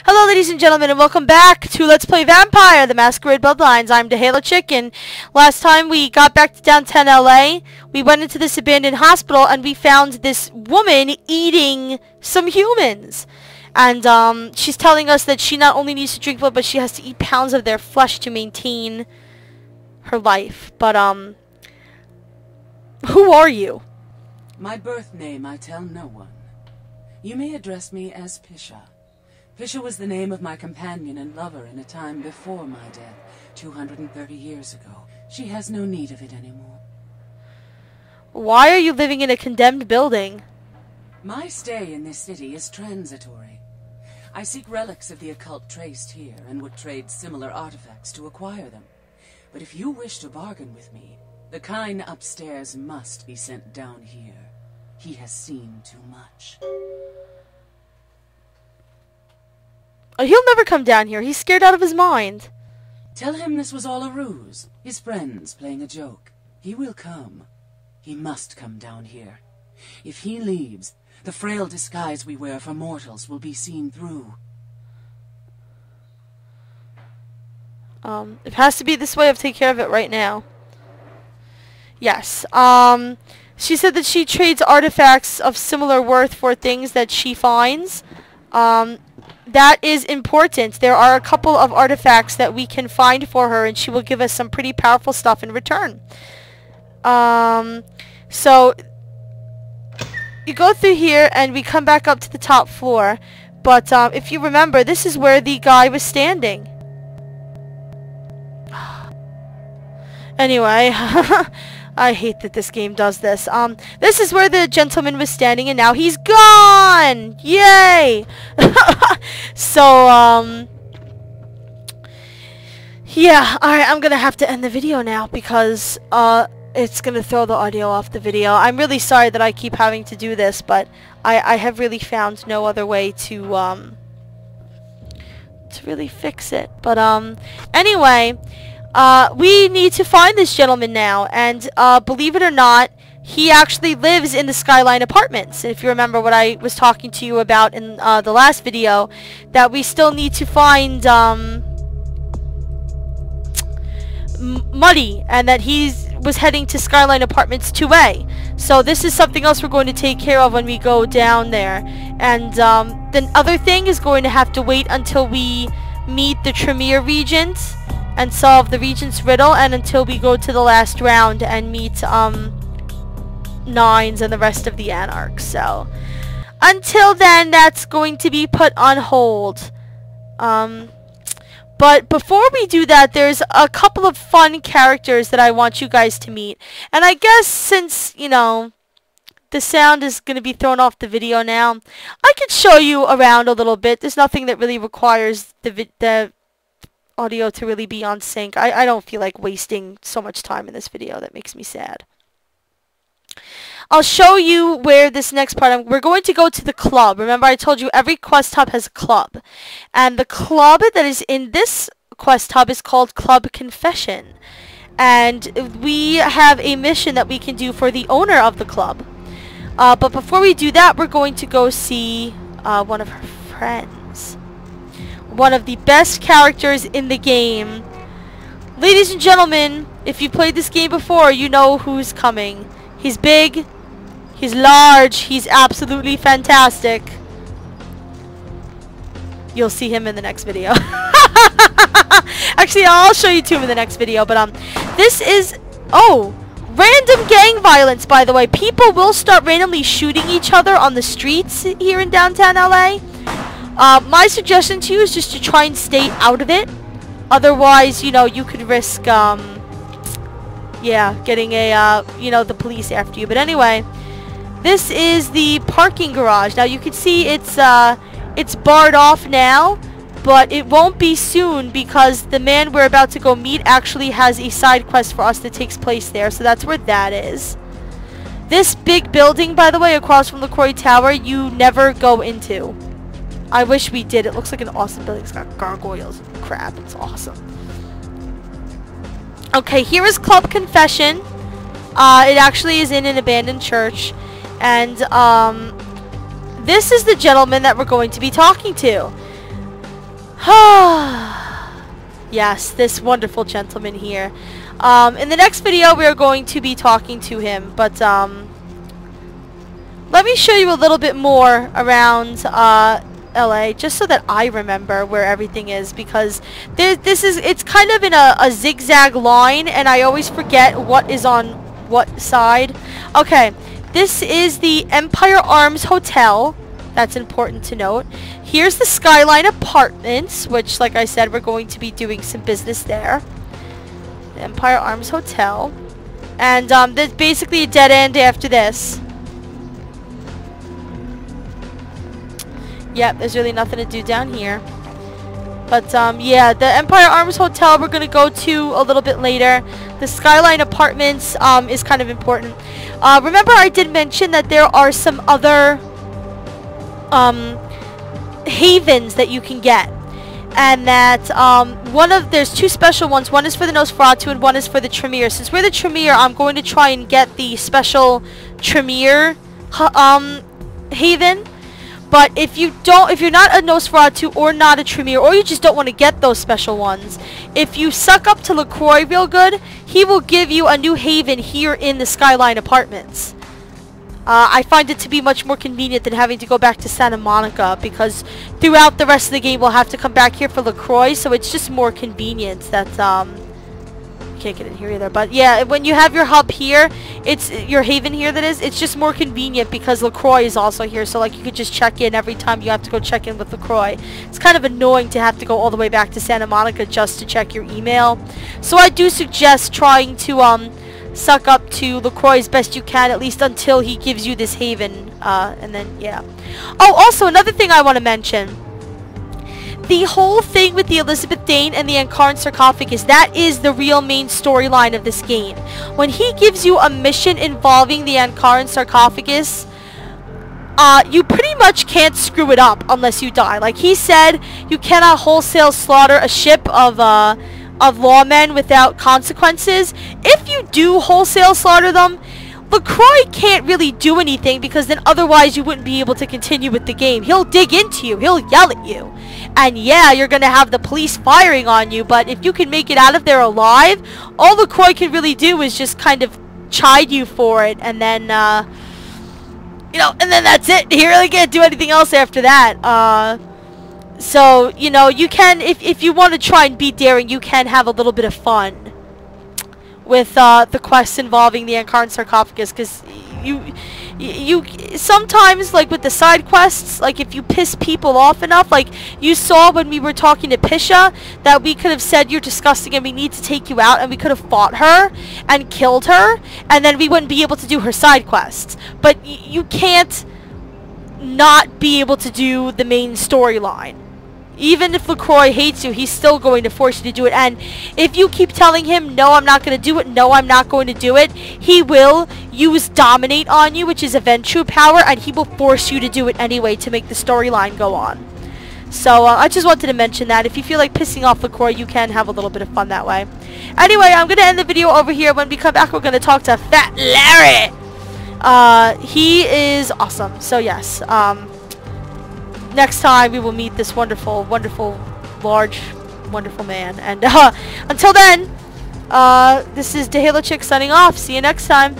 Hello ladies and gentlemen, and welcome back to Let's Play Vampire, the Masquerade Bloodlines. I'm DeHalo Chicken. Last time we got back to downtown LA, we went into this abandoned hospital and we found this woman eating some humans. And she's telling us that she not only needs to drink blood, but she has to eat pounds of their flesh to maintain her life. But who are you? My birth name I tell no one. You may address me as Pisha. Pisha was the name of my companion and lover in a time before my death, 230 years ago. She has no need of it anymore. Why are you living in a condemned building? My stay in this city is transitory. I seek relics of the occult traced here and would trade similar artifacts to acquire them. But if you wish to bargain with me, the kind upstairs must be sent down here. He has seen too much. Oh, he'll never come down here. He's scared out of his mind. Tell him this was all a ruse. His friends playing a joke. He will come. He must come down here. If he leaves, the frail disguise we wear for mortals will be seen through. It has to be this way. I'll take care of it right now. Yes. She said that she trades artifacts of similar worth for things that she finds. That is important. There are a couple of artifacts that we can find for her, and she will give us some pretty powerful stuff in return. So you go through here, and we come back up to the top floor. But if you remember, this is where the guy was standing. Anyway, I hate that this game does this. This is where the gentleman was standing, and now he's gone! Yay! So, yeah, alright, I'm gonna have to end the video now because, it's gonna throw the audio off the video. I'm really sorry that I keep having to do this, but I have really found no other way to really fix it. But, anyway, we need to find this gentleman now, and believe it or not, he actually lives in the Skyline Apartments. If you remember what I was talking to you about in the last video, that we still need to find Muddy, and that he was heading to Skyline Apartments 2A. So this is something else we're going to take care of when we go down there. And the other thing is going to have to wait until we meet the Tremere Regent and solve the Regent's riddle, and until we go to the last round and meet Nines and the rest of the Anarchs. So until then, that's going to be put on hold. But before we do that, there's a couple of fun characters that I want you guys to meet. And I guess since, you know, the sound is going to be thrown off the video now, I could show you around a little bit. There's nothing that really requires the audio to really be on sync. I don't feel like wasting so much time in this video. That makes me sad. I'll show you where this next part, we're going to go to the club. Remember, I told you every quest hub has a club. And the club that is in this quest hub is called Club Confession. And we have a mission that we can do for the owner of the club. But before we do that, we're going to go see one of her friends. One of the best characters in the game. Ladies and gentlemen, if you played this game before, you know who's coming. He's big, he's large, he's absolutely fantastic. You'll see him in the next video. Actually, I'll show you two in the next video, but this is, random gang violence, by the way. People will start randomly shooting each other on the streets here in downtown LA. My suggestion to you is just to try and stay out of it. Otherwise, you know, you could risk, yeah, getting a, you know, the police after you. But anyway, this is the parking garage. Now, you can see it's barred off now, but it won't be soon because the man we're about to go meet actually has a side quest for us that takes place there. So that's where that is. This big building, by the way, across from the Quarry Tower, you never go into. I wish we did. It looks like an awesome building. It's got gargoyles and crap. It's awesome. Okay, here is Club Confession. It actually is in an abandoned church. And this is the gentleman that we're going to be talking to. Yes, this wonderful gentleman here. In the next video, we are going to be talking to him, but let me show you a little bit more around LA, just so that I remember where everything is, because it's kind of in a zigzag line, and I always forget what is on what side. Okay, this is the Empire Arms Hotel. That's important to note. Here's the Skyline Apartments, which, like I said, we're going to be doing some business there. The Empire Arms Hotel. And there's basically a dead end after this. Yep, there's really nothing to do down here. But, yeah, the Empire Arms Hotel we're going to go to a little bit later. The Skyline Apartments is kind of important. Remember I did mention that there are some other havens that you can get. And that, there's two special ones. One is for the Nosferatu and one is for the Tremere. Since we're the Tremere, I'm going to try and get the special Tremere, haven. But if you're not a Nosferatu or not a Tremere, or you just don't want to get those special ones, if you suck up to LaCroix real good, he will give you a new haven here in the Skyline Apartments. I find it to be much more convenient than having to go back to Santa Monica, because throughout the rest of the game we'll have to come back here for LaCroix, so it's just more convenient that, can't get in here either, but yeah, when you have your hub here, it's your haven here that is, it's just more convenient because LaCroix is also here, so like you could just check in every time you have to go check in with LaCroix. It's kind of annoying to have to go all the way back to Santa Monica just to check your email, so I do suggest trying to, suck up to LaCroix as best you can, at least until he gives you this haven, and then, yeah. Oh, also, another thing I want to mention. The whole thing with the Elizabeth Dane and the Ankaran sarcophagus, that is the real main storyline of this game. When he gives you a mission involving the Ankaran sarcophagus, you pretty much can't screw it up unless you die. Like he said, you cannot wholesale slaughter a ship of lawmen without consequences. If you do wholesale slaughter them, LaCroix can't really do anything, because then otherwise you wouldn't be able to continue with the game. He'll dig into you. He'll yell at you. And yeah, you're going to have the police firing on you, but if you can make it out of there alive, all LaCroix can really do is just kind of chide you for it, and then, you know, and then that's it. He really can't do anything else after that. So, you know, you can, if you want to try and be daring, you can have a little bit of fun with the quests involving the Ankaran sarcophagus, because you sometimes, like with the side quests, like if you piss people off enough, like you saw when we were talking to Pisha, that we could have said you're disgusting and we need to take you out, and we could have fought her and killed her, and then we wouldn't be able to do her side quests. But you can't not be able to do the main storyline. Even if LaCroix hates you, he's still going to force you to do it. And if you keep telling him, no, I'm not going to do it, no, I'm not going to do it, he will use Dominate on you, which is a Ventrue power, and he will force you to do it anyway to make the storyline go on. So, I just wanted to mention that. If you feel like pissing off LaCroix, you can have a little bit of fun that way. Anyway, I'm going to end the video over here. When we come back, we're going to talk to Fat Larry. He is awesome. So, yes, next time we will meet this wonderful, wonderful, large, wonderful man. And until then, this is DeHalo Chick signing off. See you next time.